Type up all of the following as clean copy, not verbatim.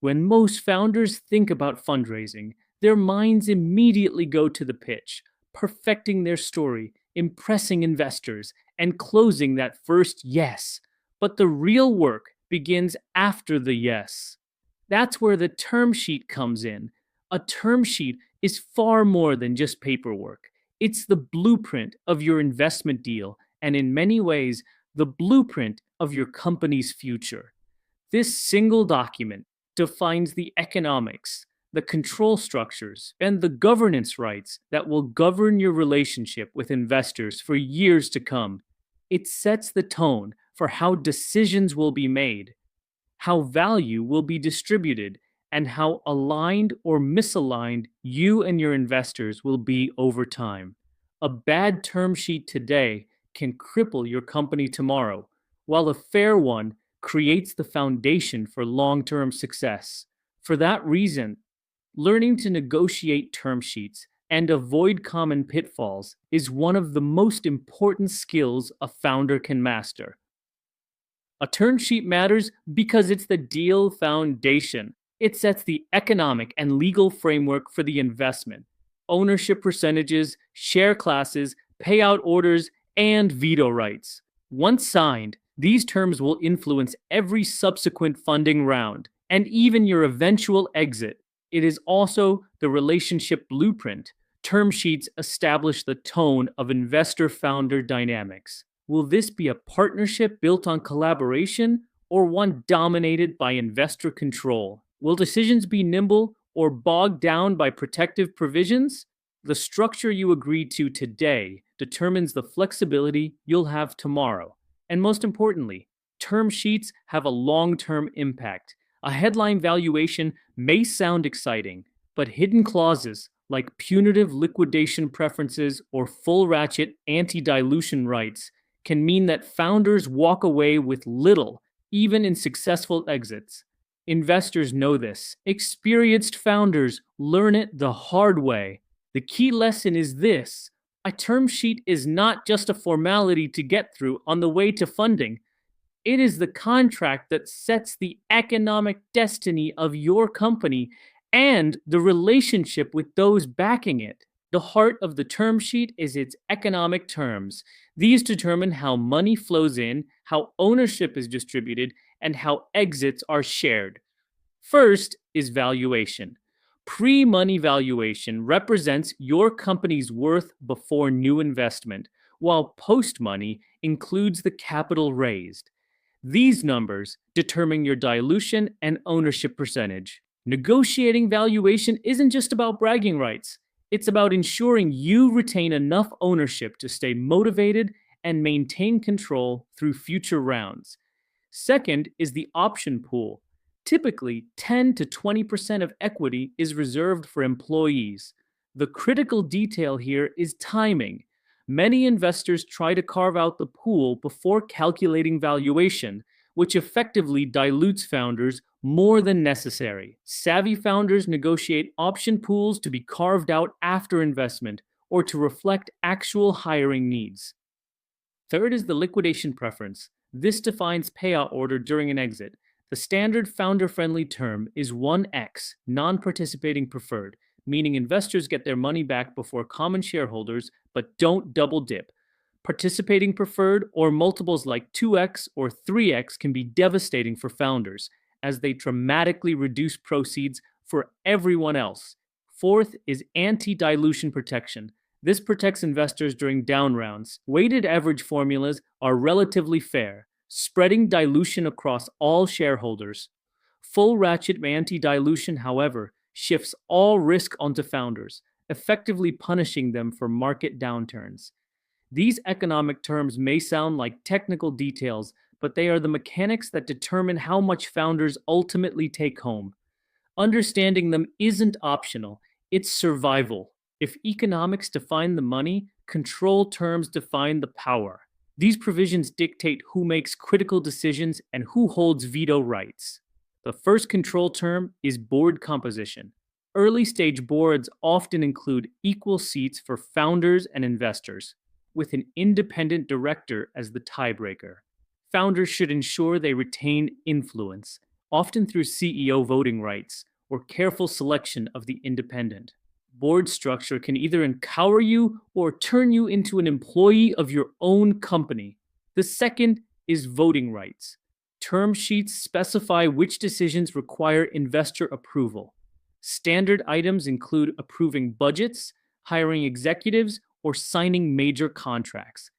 When most founders think about fundraising, their minds immediately go to the pitch, perfecting their story, impressing investors, and closing that first yes. But the real work begins after the yes. That's where the term sheet comes in. A term sheet is far more than just paperwork. It's the blueprint of your investment deal, and in many ways, the blueprint of your company's future. This single document defines the economics, the control structures, and the governance rights that will govern your relationship with investors for years to come. It sets the tone for how decisions will be made, how value will be distributed, and how aligned or misaligned you and your investors will be over time. A bad term sheet today can cripple your company tomorrow, while a fair one creates the foundation for long term success. For that reason, learning to negotiate term sheets and avoid common pitfalls is one of the most important skills a founder can master. A term sheet matters because it's the deal foundation. It sets the economic and legal framework for the investment, ownership percentages, share classes, payout orders, and veto rights. Once signed, these terms will influence every subsequent funding round and even your eventual exit. It is also the relationship blueprint. Term sheets establish the tone of investor founder dynamics. Will this be a partnership built on collaboration or one dominated by investor control? Will decisions be nimble or bogged down by protective provisions? The structure you agree to today determines the flexibility you'll have tomorrow. And most importantly, term sheets have a long term impact. A headline valuation may sound exciting, but hidden clauses like punitive liquidation preferences or full ratchet anti dilution rights can mean that founders walk away with little, even in successful exits. Investors know this. Experienced founders learn it the hard way. The key lesson is this: a term sheet is not just a formality to get through on the way to funding. It is the contract that sets the economic destiny of your company and the relationship with those backing it. The heart of the term sheet is its economic terms. These determine how money flows in, how ownership is distributed, and how exits are shared. First is valuation. Pre money valuation represents your company's worth before new investment, while post money includes the capital raised. These numbers determine your dilution and ownership percentage. Negotiating valuation isn't just about bragging rights. It's about ensuring you retain enough ownership to stay motivated and maintain control through future rounds. Second is the option pool. Typically, 10 to 20% of equity is reserved for employees. The critical detail here is timing. Many investors try to carve out the pool before calculating valuation, which effectively dilutes founders more than necessary. Savvy founders negotiate option pools to be carved out after investment or to reflect actual hiring needs. Third is the liquidation preference. This defines payout order during an exit. The standard founder-friendly term is 1x, non-participating preferred, meaning investors get their money back before common shareholders, but don't double dip. Participating preferred or multiples like 2x or 3x can be devastating for founders, as they dramatically reduce proceeds for everyone else. Fourth is anti-dilution protection. This protects investors during down rounds. Weighted average formulas are relatively fair, spreading dilution across all shareholders. Full ratchet anti-dilution, however, shifts all risk onto founders, effectively punishing them for market downturns. These economic terms may sound like technical details, but they are the mechanics that determine how much founders ultimately take home. Understanding them isn't optional, it's survival. If economics define the money, control terms define the power. These provisions dictate who makes critical decisions and who holds veto rights. The first control term is board composition. Early stage boards often include equal seats for founders and investors, with an independent director as the tiebreaker. Founders should ensure they retain influence. often through CEO voting rights or careful selection of the independent. Board structure can either empower you or turn you into an employee of your own company. The second is voting rights. Term sheets specify which decisions require investor approval. Standard items include approving budgets, hiring executives, or signing major contracts.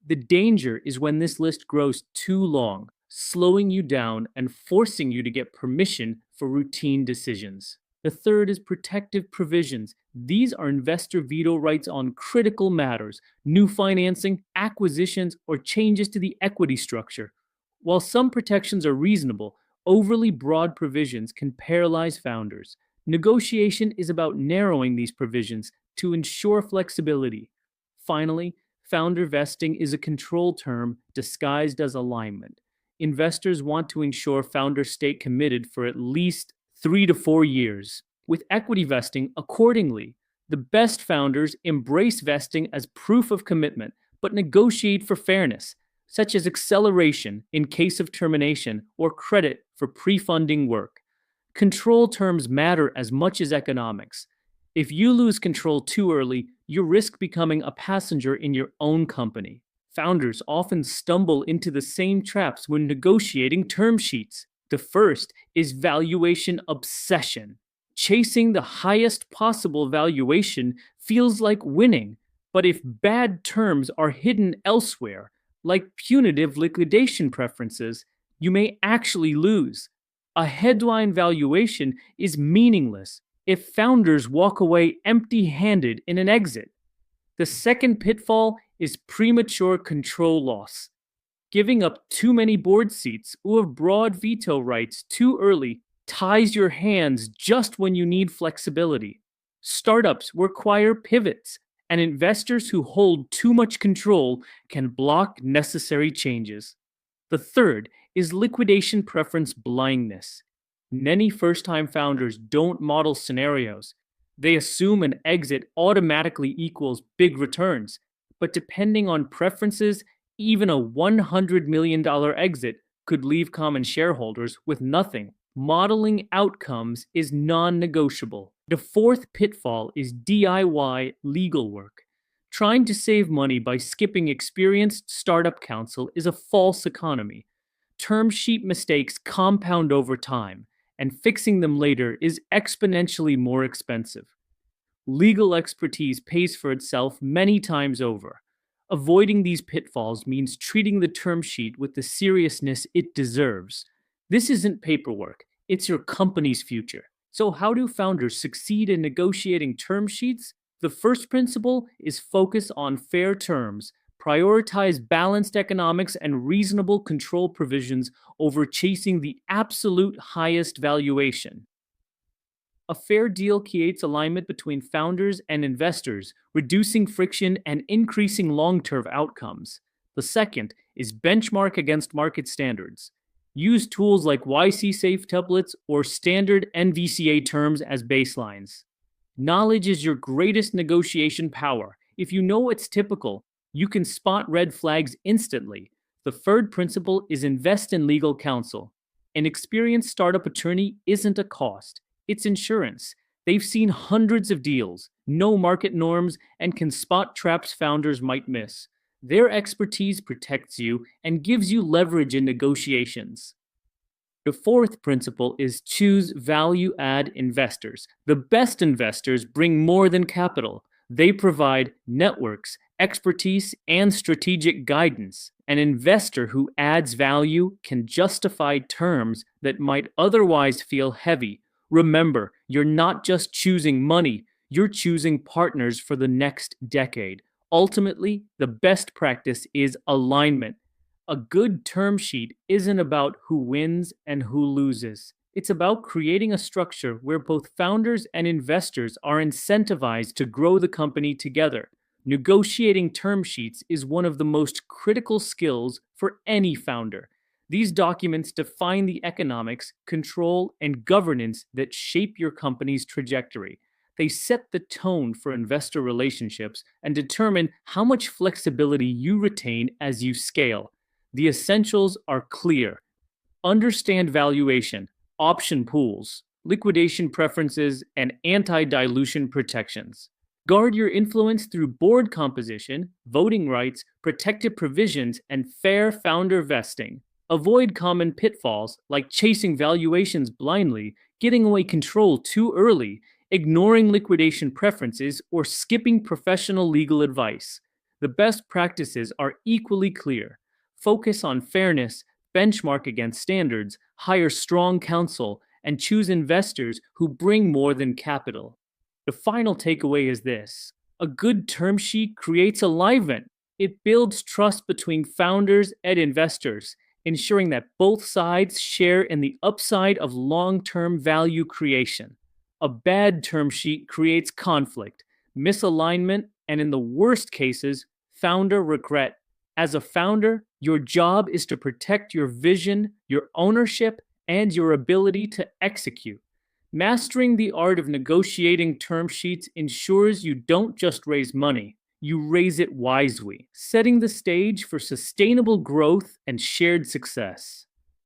The danger is when this list grows too long, slowing you down and forcing you to get permission for routine decisions. The third is protective provisions. These are investor veto rights on critical matters, new financing, acquisitions, or changes to the equity structure. While some protections are reasonable, overly broad provisions can paralyze founders. Negotiation is about narrowing these provisions to ensure flexibility. Finally, founder vesting is a control term disguised as alignment. Investors want to ensure founders stay committed for at least 3 to 4 years. With equity vesting, accordingly, the best founders embrace vesting as proof of commitment, but negotiate for fairness, such as acceleration in case of termination or credit for pre-funding work. Control terms matter as much as economics. If you lose control too early, you risk becoming a passenger in your own company. Founders often stumble into the same traps when negotiating term sheets. The first is valuation obsession. Chasing the highest possible valuation feels like winning, but if bad terms are hidden elsewhere, like punitive liquidation preferences, you may actually lose. A headline valuation is meaningless if founders walk away empty-handed in an exit. The second pitfall is premature control loss. Giving up too many board seats or broad veto rights too early ties your hands just when you need flexibility. Startups require pivots, and investors who hold too much control can block necessary changes. The third is liquidation preference blindness. Many first-time founders don't model scenarios. They assume an exit automatically equals big returns, but depending on preferences, even a $100 million exit could leave common shareholders with nothing. Modeling outcomes is non-negotiable. The fourth pitfall is DIY legal work. Trying to save money by skipping experienced startup counsel is a false economy. Term sheet mistakes compound over time, and fixing them later is exponentially more expensive. Legal expertise pays for itself many times over. Avoiding these pitfalls means treating the term sheet with the seriousness it deserves. This isn't paperwork, it's your company's future. So, how do founders succeed in negotiating term sheets? The first principle is focus on fair terms. Prioritize balanced economics and reasonable control provisions over chasing the absolute highest valuation. A fair deal creates alignment between founders and investors, reducing friction and increasing long-term outcomes. The second is benchmark against market standards. Use tools like YC-safe templates or standard NVCA terms as baselines. Knowledge is your greatest negotiation power. If you know what's typical, you can spot red flags instantly. The third principle is invest in legal counsel. An experienced startup attorney isn't a cost, it's insurance. They've seen hundreds of deals, know market norms, and can spot traps founders might miss. Their expertise protects you and gives you leverage in negotiations. The fourth principle is choose value-add investors. The best investors bring more than capital. They provide networks, expertise, and strategic guidance. An investor who adds value can justify terms that might otherwise feel heavy. Remember, you're not just choosing money, you're choosing partners for the next decade. Ultimately, the best practice is alignment. A good term sheet isn't about who wins and who loses. It's about creating a structure where both founders and investors are incentivized to grow the company together. Negotiating term sheets is one of the most critical skills for any founder. These documents define the economics, control, and governance that shape your company's trajectory. They set the tone for investor relationships and determine how much flexibility you retain as you scale. The essentials are clear. Understand valuation. option pools, liquidation preferences, and anti-dilution protections. Guard your influence through board composition, voting rights, protective provisions, and fair founder vesting. Avoid common pitfalls like chasing valuations blindly, giving away control too early, ignoring liquidation preferences, or skipping professional legal advice. The best practices are equally clear. Focus on fairness, benchmark against standards, hire strong counsel, and choose investors who bring more than capital. The final takeaway is this: a good term sheet creates alignment. It builds trust between founders and investors, ensuring that both sides share in the upside of long-term value creation. A bad term sheet creates conflict, misalignment, and in the worst cases, founder regret. As a founder, your job is to protect your vision, your ownership, and your ability to execute. Mastering the art of negotiating term sheets ensures you don't just raise money, you raise it wisely, setting the stage for sustainable growth and shared success.